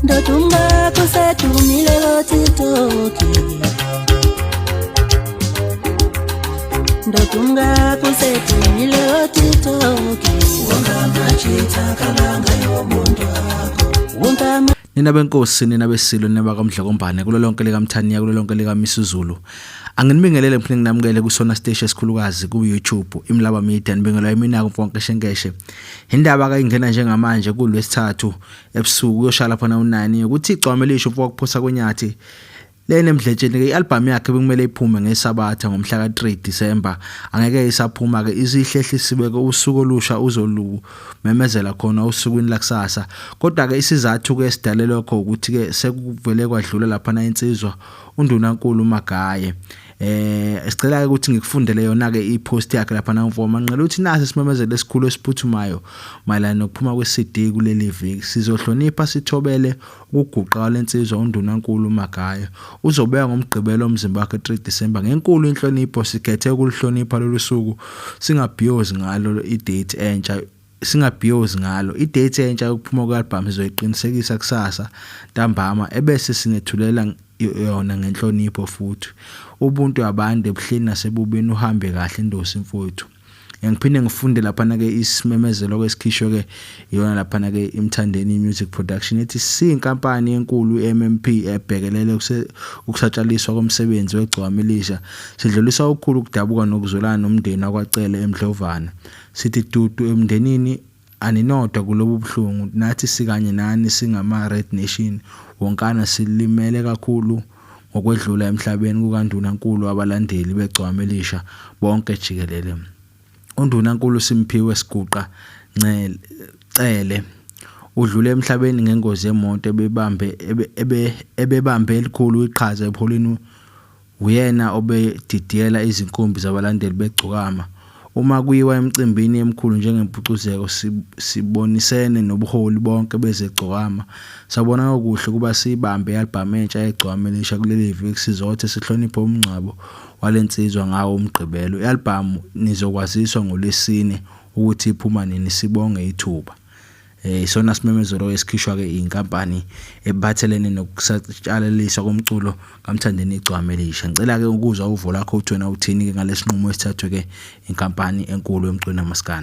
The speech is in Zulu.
Ndotunga kusetumile lotitoki Ndotunga kusetumile lotitoki Wonga machita kalanga yomuntu wako Nina benkosi nina besilo nina bakamdlakombane kulo lonke lika Mthaniya kulo lonke lika Misuzulu anginibingelele mphinde nginamukele kusona stage esikhulukazi ku YouTube imlaba media nibingelwa yimina konke shengeshe indaba ka ingena njengamanje kulwesithathu ebusuku uyoshala phana u9 ukuthi kweAlbum ufuna ukuphosa kwenyathi lene mdletsheni ke ialbum yakhe bekumele iphume ngeSabatha ngomhla ka 3 December angeke isaphuma ke ihlehlisiwe ke usuku olusha uzolu memezela khona usukwini lakusasa kodwa ke isizathu ke sidale lokho ukuthi ke sekuvele kwadlula lapha na insizwa undunankulu uMagaye sicela ke ukuthi ngikufundele yona ke ipost yakhe lapha na mfoma manqela uthi nasi simemezele esikhulu esiphuthumayo mayelana nokuphuma kweCD kuleli viki sizohlonipha sithobele ukuguqa lensizwa undunankulu uMagaye uzobeka ngomgqibelo omzimba wakhe 3 December ngenkulu inhlonipho sikhethe ukuhlonipha lolu suku singabhiyozi ngalo idate entsha idate entsha yokuphuma kweAlbum sizoyiqinisekisa kusasa ntambama ebese sinethulela yona ngenhlonipho futhi ubuntu abande ebuhleni nasebubini uhambe kahle indosi mfowethu ngiphinde ngifunde lapha na ke isimemezelo kwesikhishwe ke iyona lapha na ke imthandeni music production ethi sinkampani enkulu MMP ebhekelele ukusatshaliswa komsebenzi wegcwamelisha sidlulisa ukukhulu ukudabuka nokuzolana nomndeni wakwacele eMdlovana sithi dudu emndenini aninodwa kulobu buhlungu nathi sikanye nani singama Red Nation wonkana silimele kakhulu ngokwedlula emhlabeni kukandunankulu abalandeli begcwamelisha bonke jikelele undunankulu Simphiwe Siguqa Cele udlule emhlabeni ngengozi yemoto ebebambe elikhulu iqhaza epholini uyena obedidiyela izinkumbi zabalandeli begcokama uma kuyiwa emcimbini emkhulu njengempucuzeko sibonisene nobuholi bonke bezegcokama sabona okuhle kuba sibambe ialbum entsha egcwamelisha kuleli viki sizothe sihloniphe umncwabo walensizwa ngawo umgqibelo ialbum nizokwaziswa ngolesine ukuthi iphuma nini sibonge ithuba isona simemezelo esikhishwa ke inkampani ebathelene nokusatshalaliswa komculo kaMthandeni igcwamelisha ngicela ke ukuzwa uvo lakho uthi wena uthini ke ngalesinqumo esithathwe ke inkampani enkulu yomculo namaskandi